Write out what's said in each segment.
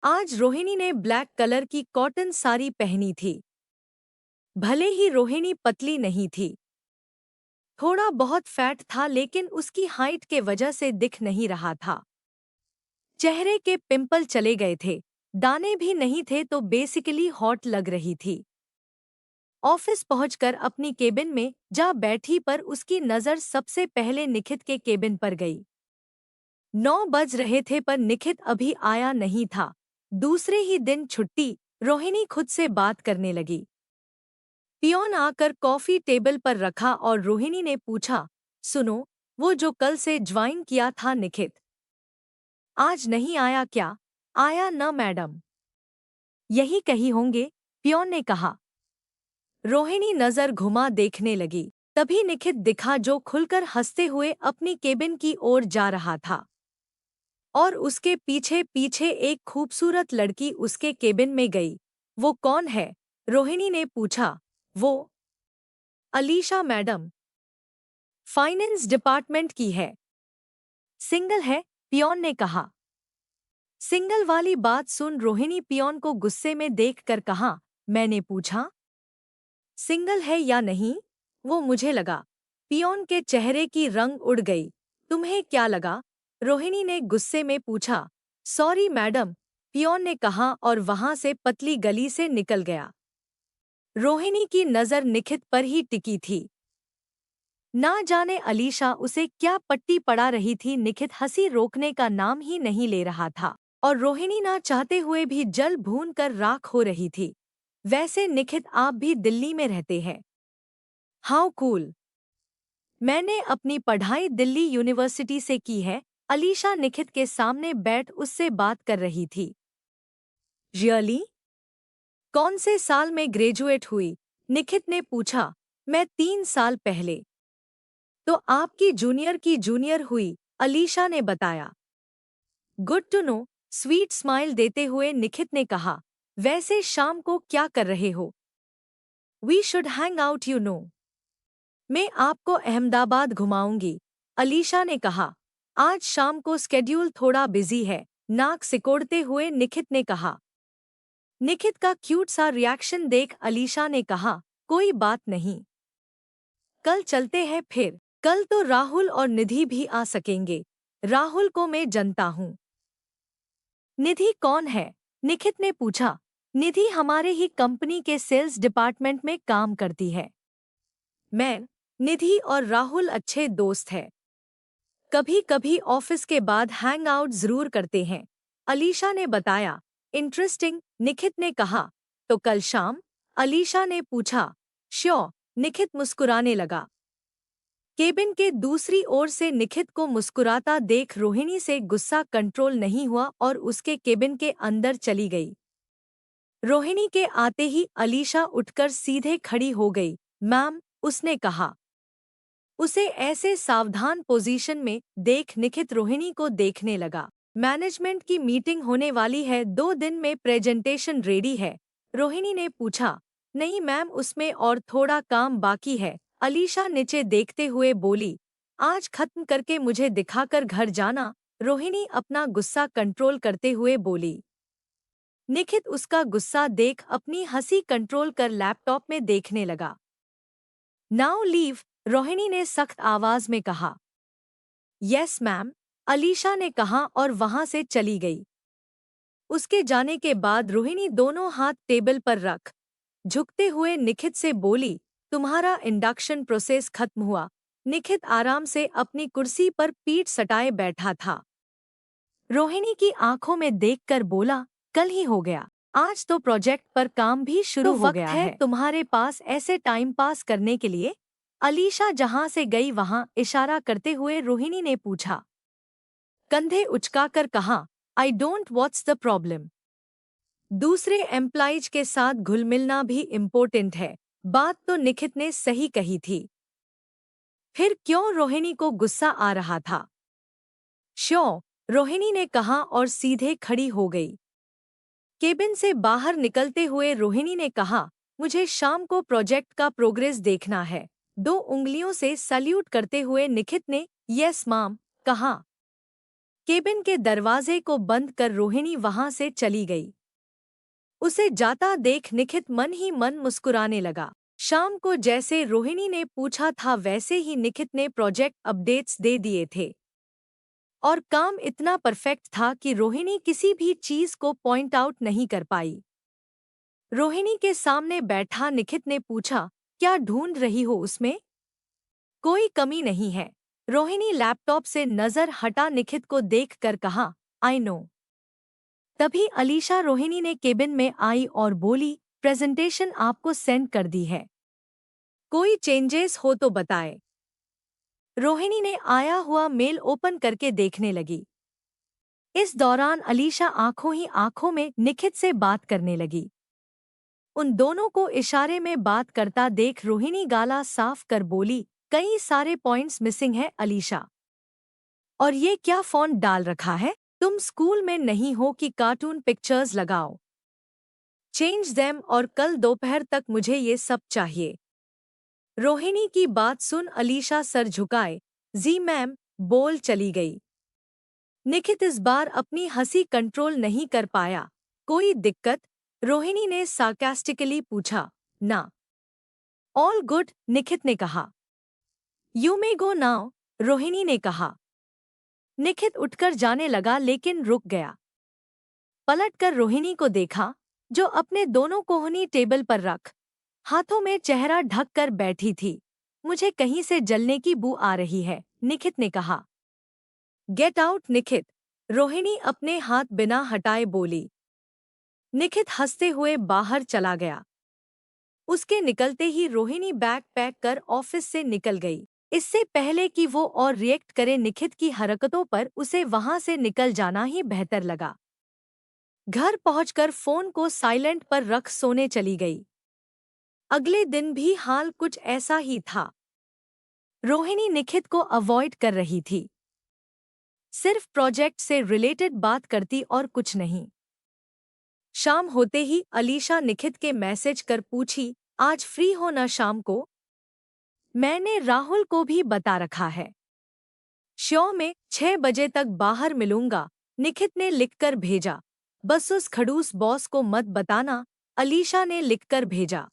आज रोहिणी ने black colour की कॉटन साड़ी पहनी थी। भले ही रोहिणी पतली नहीं थी, थोड़ा बहुत फैट था, लेकिन उसकी हाइट के वजह से दिख नहीं रहा था। चेहरे के पिंपल चले गए थे, दाने भी नहीं थे, तो बेसिकली हॉट लग रही थी। ऑफिस पहुंचकर अपनी केबिन में जा बैठी, पर उसकी नज़र सबसे पहले निखित के केबिन पर गई। 9 बज रहे थे, पर निखित अभी आया नहीं था। दूसरे ही दिन छुट्टी, रोहिणी खुद से बात करने लगी। पियोन आकर कॉफी टेबल पर रखा और रोहिणी ने पूछा, सुनो, वो जो कल से ज्वाइन किया था निखित, आज नहीं आया क्या? आया न मैडम। यही कही होंगे, पियोन ने कहा। रोहिणी नजर घुमा देखने लगी। तभी निखित दिखा, जो खुलकर हंसते हुए अपनी केबिन की ओर जा रहा था। और उसके पीछे पीछे एक खूबसूरत लड़की उसके केबिन में गई। वो कौन है? रोहिणी ने पूछा। वो अलीशा मैडम, फाइनेंस डिपार्टमेंट की है। सिंगल है, पियोन ने कहा। सिंगल वाली बात सुन रोहिणी पियोन को गुस्से में देखकर कहा, मैंने पूछा सिंगल है या नहीं? वो मुझे लगा। पियोन के चेहरे की रंग उड़ गई। तुम्हें क्या लगा? रोहिणी ने गुस्से में पूछा। सॉरी मैडम, पियोन ने कहा और वहां से पतली गली से निकल गया। रोहिणी की नज़र निखित पर ही टिकी थी। ना जाने अलीशा उसे क्या पट्टी पड़ा रही थी। निखित हंसी रोकने का नाम ही नहीं ले रहा था, और रोहिणी ना चाहते हुए भी जल भून कर राख हो रही थी। वैसे निखित, आप भी दिल्ली में रहते हैं? How cool. मैंने अपनी पढ़ाई दिल्ली यूनिवर्सिटी से की है। अलीशा निखित के सामने बैठ उससे बात कर रही थी। रियली? कौन से साल में ग्रेजुएट हुई? निखित ने पूछा। मैं 3 साल पहले। तो आपकी जूनियर की जूनियर हुई, अलीशा ने बताया। Good to know, sweet smile देते हुए निखित ने कहा। वैसे शाम को क्या कर रहे हो? We should hang out you know. मैं आपको अहमदाबाद घुमाऊंगी, अलीशा ने कहा। आज शाम को स्केड्यूल थोड़ा बिजी है, नाक सिकोड़ते हुए निखित ने कहा। निखित का क्यूट सा रिएक्शन देख अलीशा ने कहा, कोई बात नहीं, कल चलते हैं फिर। कल तो राहुल और निधि भी आ सकेंगे। राहुल को मैं जानता हूँ। निधि कौन है? निखित ने पूछा। निधि हमारे ही कंपनी के सेल्स डिपार्टमेंट में काम करती है। मैं, निधि और राहुल अच्छे दोस्त हैं। कभी कभी ऑफिस के बाद हैंग आउट जरूर करते हैं, अलीशा ने बताया। इंटरेस्टिंग, निखित ने कहा। तो कल शाम? अलीशा ने पूछा। श्योर, निखित मुस्कुराने लगा। केबिन के दूसरी ओर से निखित को मुस्कुराता देख रोहिणी से गुस्सा कंट्रोल नहीं हुआ और उसके केबिन के अंदर चली गई। रोहिणी के आते ही अलीशा उठकर सीधे खड़ी हो गई। मैम, उसने कहा। उसे ऐसे सावधान पोजीशन में देख निखित रोहिणी को देखने लगा। मैनेजमेंट की मीटिंग होने वाली है, 2 दिन में प्रेजेंटेशन रेडी है? रोहिणी ने पूछा। नहीं मैम, उसमें और थोड़ा काम बाकी है, अलीशा नीचे देखते हुए बोली। आज खत्म करके मुझे दिखाकर घर जाना, रोहिणी अपना गुस्सा कंट्रोल करते हुए बोली। निखित उसका गुस्सा देख अपनी हंसी कंट्रोल कर लैपटॉप में देखने लगा। नाउ लीव, रोहिणी ने सख्त आवाज में कहा। यस मैम, अलीशा ने कहा और वहां से चली गई। उसके जाने के बाद रोहिणी दोनों हाथ टेबल पर रख झुकते हुए निखित से बोली, तुम्हारा इंडक्शन प्रोसेस खत्म हुआ? निखित आराम से अपनी कुर्सी पर पीठ सटाए बैठा था। रोहिणी की आंखों में देखकर बोला, कल ही हो गया। आज तो प्रोजेक्ट पर काम भी शुरू हो गया है। तुम्हारे पास ऐसे टाइम पास करने के लिए? अलीशा जहां से गई वहां इशारा करते हुए रोहिणी ने पूछा। कंधे उचकाकर कहा, I don't, what's the problem? दूसरे एम्प्लॉइज के साथ घुल-मिलना भी इम्पोर्टेंट है। बात तो निखित ने सही कही थी। फिर क्यों रोहिणी को गुस्सा आ रहा था? श्योर, रोहिणी ने कहा और सीधे खड़ी हो गई। केबिन से बाहर निकलते हुए रोहिणी ने कहा, मुझे शाम को प्रोजेक्ट का प्रोग्रेस देखना है। 2 उंगलियों से सैल्यूट करते हुए निखित ने यस मैम कहा। केबिन के दरवाजे को बंद कर रोहिणी वहां से चली गई। उसे जाता देख निखित मन ही मन मुस्कुराने लगा। शाम को जैसे रोहिणी ने पूछा था वैसे ही निखित ने प्रोजेक्ट अपडेट्स दे दिए थे और काम इतना परफेक्ट था कि रोहिणी किसी भी चीज को पॉइंट आउट नहीं कर पाई। रोहिणी के सामने बैठा निखित ने पूछा, क्या ढूंढ रही हो उसमें? कोई कमी नहीं है। रोहिणी लैपटॉप से नजर हटा निखित को देखकर कहा, आई नो। तभी अलीशा रोहिणी ने केबिन में आई और बोली, प्रेजेंटेशन आपको सेंड कर दी है, कोई चेंजेस हो तो बताए। रोहिणी ने आया हुआ मेल ओपन करके देखने लगी। इस दौरान अलीशा आंखों ही आंखों में निखित से बात करने लगी। उन दोनों को इशारे में बात करता देख रोहिणी गाला साफ कर बोली, कई सारे पॉइंट्स मिसिंग है अलीशा। और ये क्या फॉन्ट डाल रखा है? तुम स्कूल में नहीं हो कि कार्टून पिक्चर्स लगाओ? चेंज देम और कल दोपहर तक मुझे ये सब चाहिए। रोहिणी की बात सुन अलीशा सर झुकाए, जी मैम, बोल चली गई। निखित इस बार अपनी हंसी कंट्रोल नहीं कर पाया। कोई दिक्कत? रोहिणी ने सार्कास्टिकली पूछा। ना। ऑल गुड, निखित ने कहा। You may go now, Rohini ने कहा। निखित उठकर जाने लगा लेकिन रुक गया। पलटकर रोहिणी को देखा, जो अपने दोनों कोहनी टेबल पर रख हाथों में चेहरा ढक कर बैठी थी। मुझे कहीं से जलने की बू आ रही है, निखित ने कहा। गेट आउट निखित, रोहिणी अपने हाथ बिना हटाए बोली। निखित हंसते हुए बाहर चला गया। उसके निकलते ही रोहिणी बैग पैक कर ऑफिस से निकल गई। इससे पहले कि वो और रिएक्ट करे निखित की हरकतों पर उसे वहां से निकल जाना ही बेहतर लगा। घर पहुंचकर फोन को साइलेंट पर रख सोने चली गई। अगले दिन भी हाल कुछ ऐसा ही था। रोहिणी निखित को अवॉइड कर रही थी, सिर्फ प्रोजेक्ट से रिलेटेड बात करती और कुछ नहीं। शाम होते ही अलीशा निखित के मैसेज कर पूछी, आज फ्री हो ना शाम को? मैंने राहुल को भी बता रखा है। श्योर में 6 बजे तक बाहर मिलूंगा, निखित ने लिखकर भेजा। बस उस खड़ूस बॉस को मत बताना, अलीशा ने लिखकर भेजा।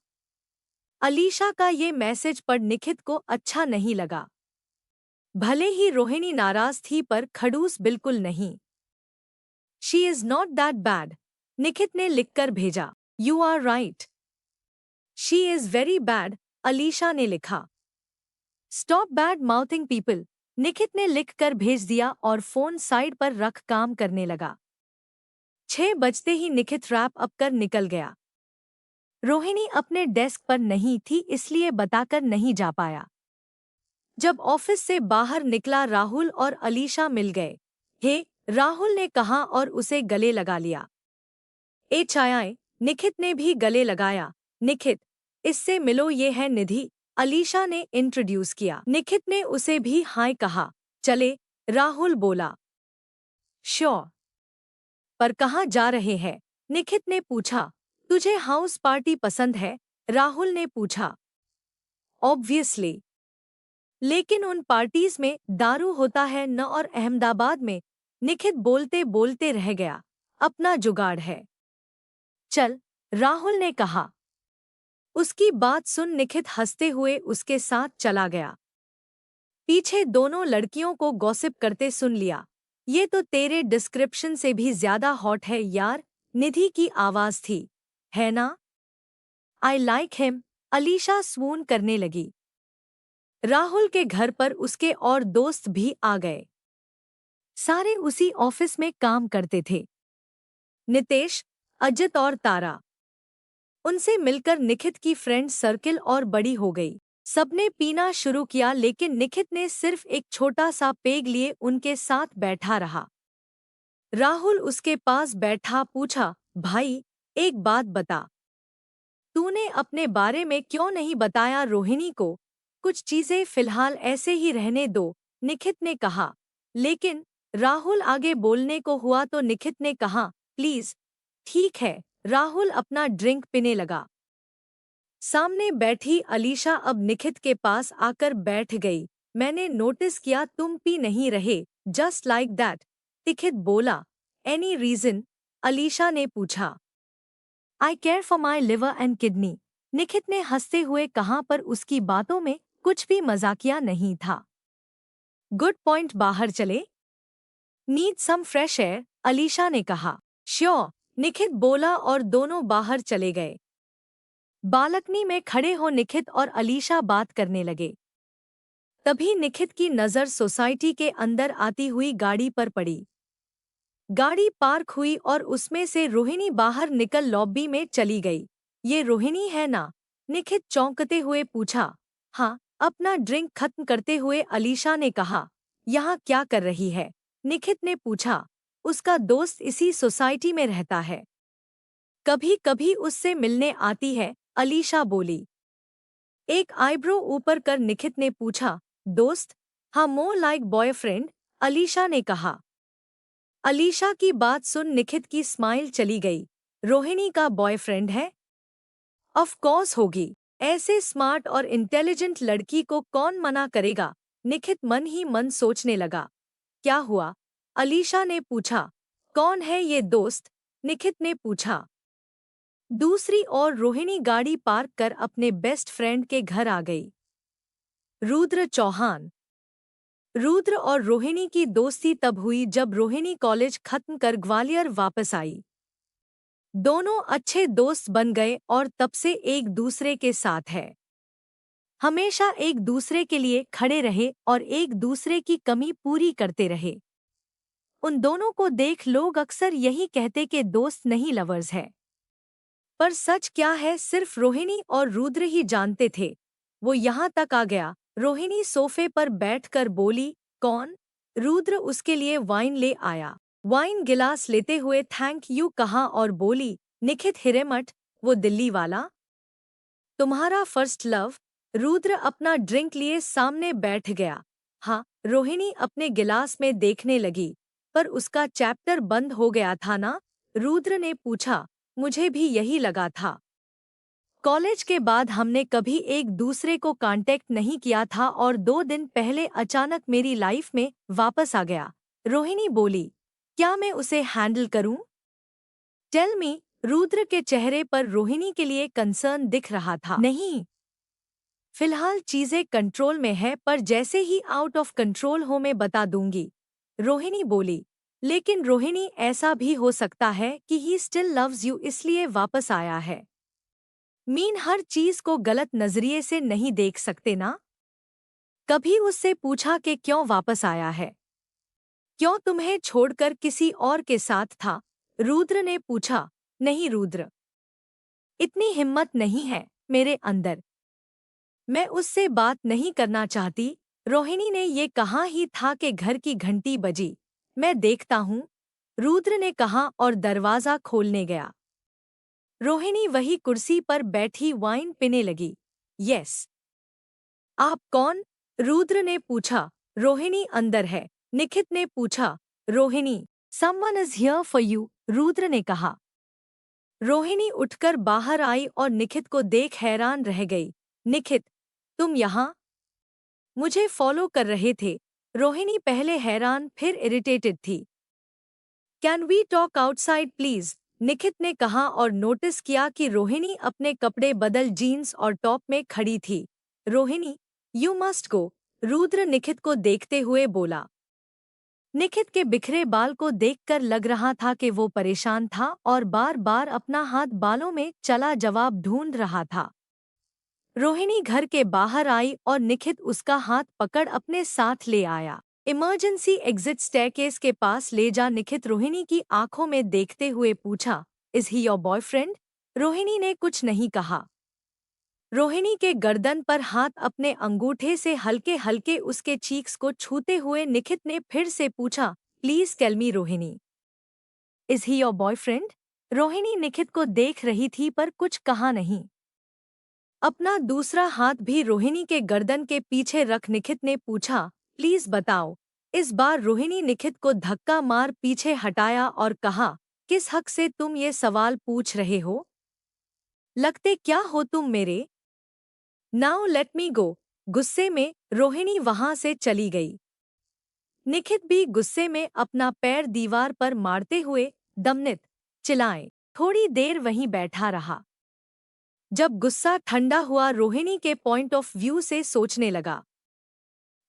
अलीशा का ये मैसेज पढ़ निखित को अच्छा नहीं लगा। भले ही रोहिणी नाराज थी पर खड़ूस बिल्कुल नहीं। She is not that bad, Nikhit ने लिखकर भेजा। You are right, she is very bad, Alisha ने लिखा। Stop bad mouthing people, Nikhit ने लिखकर भेज दिया और फोन साइड पर रख काम करने लगा। 6 बजते ही निखित रैप अप कर निकल गया। रोहिणी अपने डेस्क पर नहीं थी इसलिए बताकर नहीं जा पाया। जब ऑफिस से बाहर निकला राहुल और अलीशा मिल गए। हे, राहुल ने कहा और उसे गले लगा लिया। ए चाय, निखित ने भी गले लगाया। निखित, इससे मिलो, ये है निधि, अलीशा ने इंट्रोड्यूस किया। निखित ने उसे भी हाय कहा। चले, राहुल बोला। श्योर, पर कहाँ जा रहे हैं? निखित ने पूछा। तुझे हाउस पार्टी पसंद है? राहुल ने पूछा। ऑब्वियसली, लेकिन उन पार्टीज में दारू होता है न, और अहमदाबाद में, निखित बोलते बोलते रह गया। अपना जुगाड़ है। चल, राहुल ने कहा। उसकी बात सुन निखित हंसते हुए उसके साथ चला गया। पीछे दोनों लड़कियों को गॉसिप करते सुन लिया। ये तो तेरे डिस्क्रिप्शन से भी ज्यादा हॉट है यार, निधि की आवाज थी, है ना? आई लाइक हिम, अलीशा स्वून करने लगी। राहुल के घर पर उसके और दोस्त भी आ गए। सारे उसी ऑफिस में काम करते थे। नितेश, अजित और तारा। उनसे मिलकर निखित की फ्रेंड सर्किल और बड़ी हो गई। सबने पीना शुरू किया लेकिन निखित ने सिर्फ एक छोटा सा पेग लिए उनके साथ बैठा रहा। राहुल उसके पास बैठा पूछा, भाई एक बात बता, तूने अपने बारे में क्यों नहीं बताया रोहिणी को? कुछ चीजें फिलहाल ऐसे ही रहने दो, निखित ने कहा। लेकिन राहुल आगे बोलने को हुआ तो निखित ने कहा, प्लीज। ठीक है, राहुल अपना ड्रिंक पीने लगा। सामने बैठी अलीशा अब निखित के पास आकर बैठ गई। मैंने नोटिस किया तुम पी नहीं रहे, जस्ट लाइक दैट, निखित बोला। Any reason? अलीशा ने पूछा। I care for my liver and kidney, Nikhit ने हंसते हुए कहा, पर उसकी बातों में कुछ भी मजाकिया नहीं था। गुड पॉइंट, बाहर चले? Need some fresh air, Alisha ने कहा। श्योर, निखित बोला और दोनों बाहर चले गए। बालकनी में खड़े हो निखित और अलीशा बात करने लगे। तभी निखित की नज़र सोसाइटी के अंदर आती हुई गाड़ी पर पड़ी। गाड़ी पार्क हुई और उसमें से रोहिणी बाहर निकल लॉबी में चली गई। ये रोहिणी है ना? निखित चौंकते हुए पूछा। हाँ, अपना ड्रिंक खत्म करते हुए अलीशा ने कहा। यहाँ क्या कर रही है? निखित ने पूछा। उसका दोस्त इसी सोसाइटी में रहता है, कभी कभी उससे मिलने आती है, अलीशा बोली। एक आईब्रो ऊपर कर निखित ने पूछा। दोस्त? हाँ, मोर लाइक बॉयफ्रेंड, अलीशा ने कहा। अलीशा की बात सुन निखित की स्माइल चली गई। रोहिणी का बॉयफ्रेंड है? ऑफ कोर्स होगी, ऐसे स्मार्ट और इंटेलिजेंट लड़की को कौन मना करेगा? निखित मन ही मन सोचने लगा। क्या हुआ? अलीशा ने पूछा। कौन है ये दोस्त? निखित ने पूछा। दूसरी ओर रोहिणी गाड़ी पार्क कर अपने बेस्ट फ्रेंड के घर आ गई। रुद्र चौहान। रुद्र और रोहिणी की दोस्ती तब हुई जब रोहिणी कॉलेज खत्म कर ग्वालियर वापस आई। दोनों अच्छे दोस्त बन गए और तब से एक दूसरे के साथ है। हमेशा एक दूसरे के लिए खड़े रहे और एक दूसरे की कमी पूरी करते रहे। उन दोनों को देख लोग अक्सर यही कहते कि दोस्त नहीं लवर्स है। पर सच क्या है सिर्फ रोहिणी और रुद्र ही जानते थे। वो यहाँ तक आ गया। रोहिणी सोफे पर बैठकर बोली। कौन? रुद्र उसके लिए वाइन ले आया। वाइन गिलास लेते हुए थैंक यू कहा और बोली। निखित हिरेमठ, वो दिल्ली वाला? तुम्हारा फर्स्ट लव? रुद्र अपना ड्रिंक लिए सामने बैठ गया। हाँ, रोहिणी अपने गिलास में देखने लगी। पर उसका चैप्टर बंद हो गया था ना? रुद्र ने पूछा। मुझे भी यही लगा था। कॉलेज के बाद हमने कभी एक दूसरे को कांटेक्ट नहीं किया था और 2 दिन पहले अचानक मेरी लाइफ में वापस आ गया। रोहिणी बोली। क्या मैं उसे हैंडल करूं? Tell me. रुद्र के चेहरे पर रोहिणी के लिए कंसर्न दिख रहा था। नहीं, फिलहाल चीजें कंट्रोल में है, पर जैसे ही आउट ऑफ कंट्रोल हो मैं बता दूंगी, रोहिणी बोली। लेकिन रोहिणी, ऐसा भी हो सकता है कि ही स्टिल लव्स यू इसलिए वापस आया है। मीन हर चीज को गलत नजरिए से नहीं देख सकते ना? कभी उससे पूछा कि क्यों वापस आया है? क्यों तुम्हें छोड़कर किसी और के साथ था? रुद्र ने पूछा। नहीं रुद्र, इतनी हिम्मत नहीं है मेरे अंदर। मैं उससे बात नहीं करना चाहती। रोहिणी ने ये कहा ही था कि घर की घंटी बजी। मैं देखता हूँ, रुद्र ने कहा और दरवाजा खोलने गया। रोहिणी वही कुर्सी पर बैठी वाइन पीने लगी। यस। आप कौन? रुद्र ने पूछा। रोहिणी अंदर है, निखित ने पूछा। Rohini, someone is here for you, Rudra ने कहा। रोहिणी उठकर बाहर आई और निखित को देख हैरान रह गई। निखित, तुम यहाँ? मुझे फॉलो कर रहे थे। रोहिणी पहले हैरान फिर इरिटेटेड थी। Can we talk outside please? Nikhit ने कहा और नोटिस किया कि रोहिणी अपने कपड़े बदल जीन्स और टॉप में खड़ी थी। Rohini, you must go, Rudra Nikhit को देखते हुए बोला। निखित के बिखरे बाल को देखकर लग रहा था कि वो परेशान था और बार बार अपना हाथ बालों में चला जवाब ढूंढ रहा था। रोहिणी घर के बाहर आई और निखित उसका हाथ पकड़ अपने साथ ले आया। इमरजेंसी एग्जिट स्टेयरकेस के पास ले जा निखित रोहिणी की आंखों में देखते हुए पूछा। Is he your boyfriend? Rohini ने कुछ नहीं कहा। रोहिणी के गर्दन पर हाथ अपने अंगूठे से हल्के हल्के उसके चीक्स को छूते हुए निखित ने फिर से पूछा। Please tell me Rohini, is he your boyfriend? Rohini Nikhit को देख रही थी पर कुछ कहा नहीं। अपना दूसरा हाथ भी रोहिणी के गर्दन के पीछे रख निखित ने पूछा। प्लीज बताओ। इस बार रोहिणी निखित को धक्का मार पीछे हटाया और कहा। किस हक से तुम ये सवाल पूछ रहे हो? लगते क्या हो तुम मेरे? नाउ लेट मी गो। गुस्से में रोहिणी वहां से चली गई। निखित भी गुस्से में अपना पैर दीवार पर मारते हुए दमनित चिल्लाए। थोड़ी देर वहीं बैठा रहा। जब गुस्सा ठंडा हुआ रोहिणी के पॉइंट ऑफ व्यू से सोचने लगा।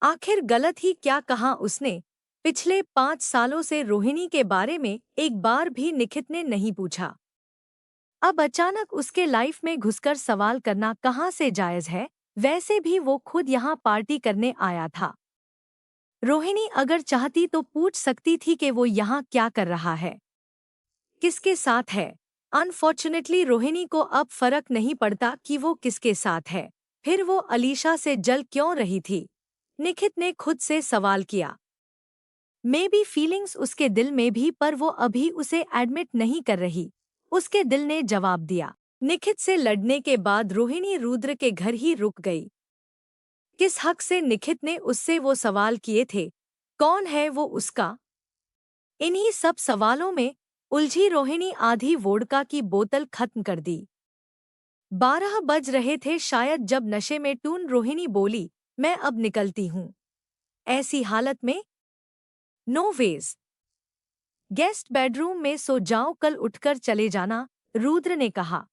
आखिर गलत ही क्या कहा उसने। पिछले 5 सालों से रोहिणी के बारे में एक बार भी निखित ने नहीं पूछा। अब अचानक उसके लाइफ में घुसकर सवाल करना कहाँ से जायज है। वैसे भी वो खुद यहाँ पार्टी करने आया था। रोहिणी अगर चाहती तो पूछ सकती थी कि वो यहाँ क्या कर रहा है, किसके साथ है। अनफॉर्चुनेटली रोहिणी को अब फर्क नहीं पड़ता कि वो किसके साथ है। फिर वो अलीशा से जल क्यों रही थी? निखित ने खुद से सवाल किया। मे बी फीलिंग्स उसके दिल में भी, पर वो अभी उसे एडमिट नहीं कर रही। उसके दिल ने जवाब दिया। निखित से लड़ने के बाद रोहिणी रुद्र के घर ही रुक गई। किस हक से निखित ने उससे वो सवाल किए थे? कौन है वो उसका? इन्हीं सब सवालों में उलझी रोहिणी आधी वोडका की बोतल खत्म कर दी। 12 बज रहे थे शायद जब नशे में टून रोहिणी बोली, मैं अब निकलती हूँ। ऐसी हालत में नो वेज। गेस्ट बेडरूम में सो जाओ, कल उठकर चले जाना, रुद्र ने कहा।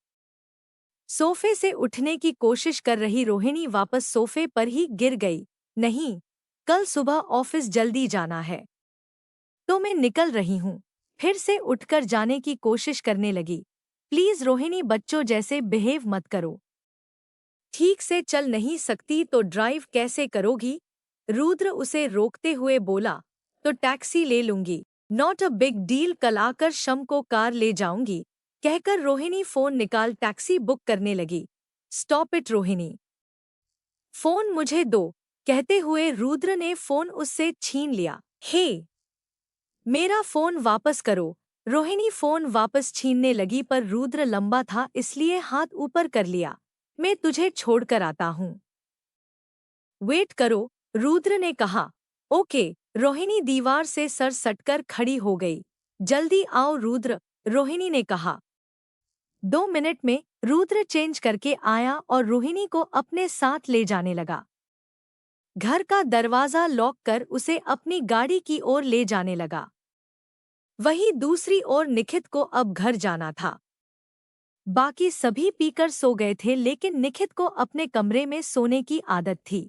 सोफे से उठने की कोशिश कर रही रोहिणी वापस सोफे पर ही गिर गई। नहीं, कल सुबह ऑफिस जल्दी जाना है, तो मैं निकल रही हूँ। फिर से उठकर जाने की कोशिश करने लगी। प्लीज रोहिणी, बच्चों जैसे बिहेव मत करो। ठीक से चल नहीं सकती तो ड्राइव कैसे करोगी? रुद्र उसे रोकते हुए बोला। तो टैक्सी ले लूंगी, नॉट अ बिग डील, कल आकर शम को कार ले जाऊंगी, कहकर रोहिणी फोन निकाल टैक्सी बुक करने लगी। स्टॉप इट रोहिणी, फोन मुझे दो, कहते हुए रुद्र ने फोन उससे छीन लिया। हे, मेरा फोन वापस करो। रोहिणी फोन वापस छीनने लगी, पर रुद्र लंबा था इसलिए हाथ ऊपर कर लिया। मैं तुझे छोड़कर आता हूँ। वेट करो, रुद्र ने कहा। ओके। रोहिणी दीवार से सर सटकर खड़ी हो गई। जल्दी आओ रुद्र, रोहिणी ने कहा। 2 मिनट में रुद्र चेंज करके आया और रोहिणी को अपने साथ ले जाने लगा। घर का दरवाजा लॉक कर उसे अपनी गाड़ी की ओर ले जाने लगा। वहीं दूसरी ओर निखित को अब घर जाना था। बाकी सभी पीकर सो गए थे, लेकिन निखित को अपने कमरे में सोने की आदत थी।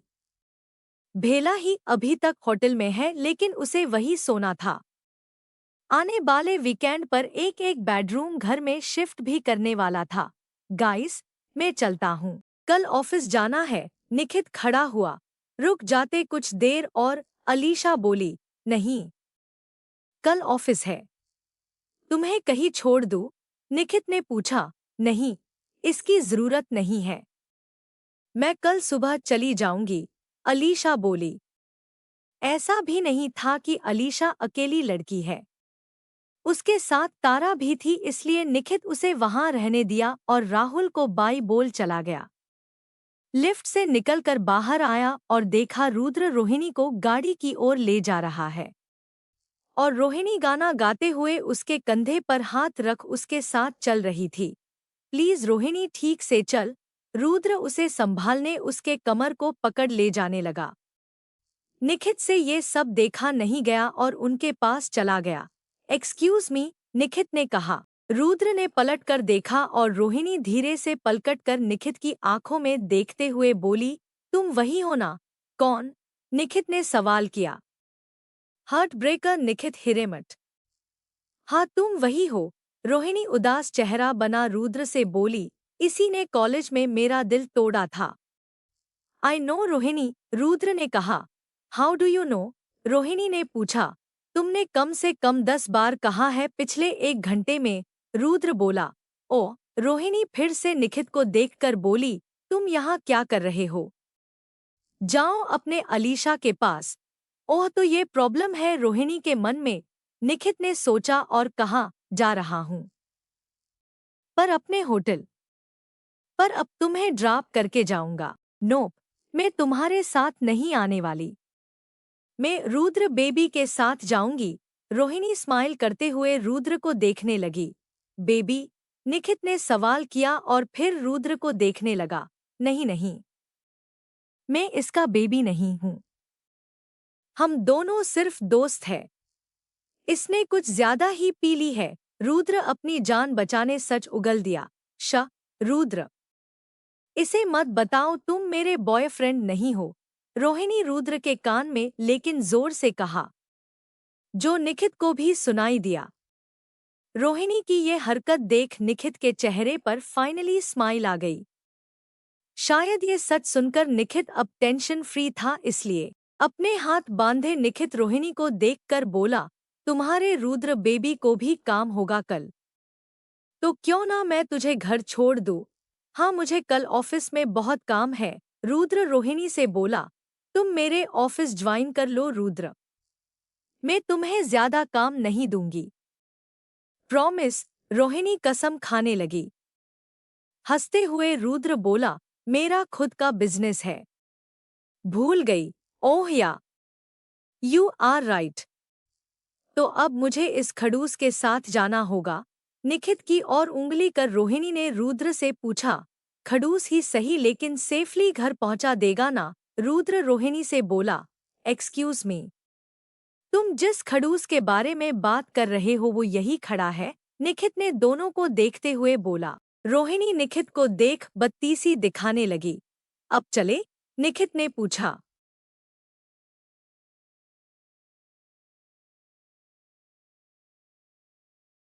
भेला ही अभी तक होटल में है, लेकिन उसे वही सोना था। आने वाले वीकेंड पर एक एक बेडरूम घर में शिफ्ट भी करने वाला था। गाइस, मैं चलता हूँ, कल ऑफिस जाना है। निखित खड़ा हुआ। रुक जाते कुछ देर और, अलीशा बोली। नहीं, कल ऑफिस है। तुम्हें कहीं छोड़ दूँ? निखित ने पूछा। नहीं, इसकी जरूरत नहीं है, मैं कल सुबह चली जाऊंगी, अलीशा बोली। ऐसा भी नहीं था कि अलीशा अकेली लड़की है। उसके साथ तारा भी थी, इसलिए निखित उसे वहां रहने दिया और राहुल को बाई बोल चला गया। लिफ्ट से निकलकर बाहर आया और देखा रुद्र रोहिणी को गाड़ी की ओर ले जा रहा है और रोहिणी गाना गाते हुए उसके कंधे पर हाथ रख उसके साथ चल रही थी। प्लीज रोहिणी, ठीक से चल। रुद्र उसे संभालने उसके कमर को पकड़ ले जाने लगा। निखित से ये सब देखा नहीं गया और उनके पास चला गया। एक्सक्यूज मी, निखित ने कहा। रुद्र ने पलट कर देखा और रोहिणी धीरे से पलट कर निखित की आंखों में देखते हुए बोली, तुम वही हो ना? कौन? निखित ने सवाल किया। Heart breaker Nikhit Hiremath. हाँ, तुम वही हो। रोहिणी उदास चेहरा बना रुद्र से बोली, इसी ने कॉलेज में मेरा दिल तोड़ा था। आई नो रोहिणी, रुद्र ने कहा। How do you know? Rohini ने पूछा। तुमने कम से कम 10 बार कहा है पिछले 1 घंटे में, रुद्र बोला। ओ, रोहिणी फिर से निखित को देखकर बोली, तुम यहाँ क्या कर रहे हो? जाओ अपने अलीशा के पास। ओह, तो ये प्रॉब्लम है रोहिणी के मन में। निखित ने सोचा और कहा, जा रहा हूँ, पर अपने होटल। पर अब तुम्हें ड्रॉप करके जाऊंगा। नोप, मैं तुम्हारे साथ नहीं आने वाली। मैं रुद्र बेबी के साथ जाऊंगी। रोहिणी स्माइल करते हुए रुद्र को देखने लगी। बेबी? निखित ने सवाल किया और फिर रुद्र को देखने लगा। नहीं नहीं, मैं इसका बेबी नहीं हूँ। हम दोनों सिर्फ दोस्त हैं। इसने कुछ ज्यादा ही पी ली है। रुद्र अपनी जान बचाने सच उगल दिया। रुद्र, इसे मत बताओ तुम मेरे बॉयफ्रेंड नहीं हो। रोहिणी रुद्र के कान में लेकिन जोर से कहा, जो निखित को भी सुनाई दिया। रोहिणी की ये हरकत देख निखित के चेहरे पर फाइनली स्माइल आ गई। शायद ये सच सुनकर निखित अब टेंशन फ्री था, इसलिए अपने हाथ बांधे निखित रोहिणी को देखकर बोला, तुम्हारे रुद्र बेबी को भी काम होगा कल, तो क्यों ना मैं तुझे घर छोड़ दूँ। हाँ, मुझे कल ऑफिस में बहुत काम है। रुद्र रोहिणी से बोला, तुम मेरे ऑफिस ज्वाइन कर लो रुद्र, मैं तुम्हें ज्यादा काम नहीं दूंगी। प्रॉमिस। रोहिणी कसम खाने लगी। हंसते हुए रुद्र बोला, मेरा खुद का बिजनेस है। भूल गई। ओह या, यू आर राइट। तो अब मुझे इस खड़ूस के साथ जाना होगा। निखित की और उंगली कर रोहिणी ने रुद्र से पूछा, खड़ूस ही सही लेकिन सेफली घर पहुंचा देगा ना। रुद्र रोहिणी से बोला, एक्सक्यूज मी, तुम जिस खड़ूस के बारे में बात कर रहे हो वो यही खड़ा है। निखित ने दोनों को देखते हुए बोला। रोहिणी निखित को देख बत्तीसी दिखाने लगी। अब चले? निखित ने पूछा।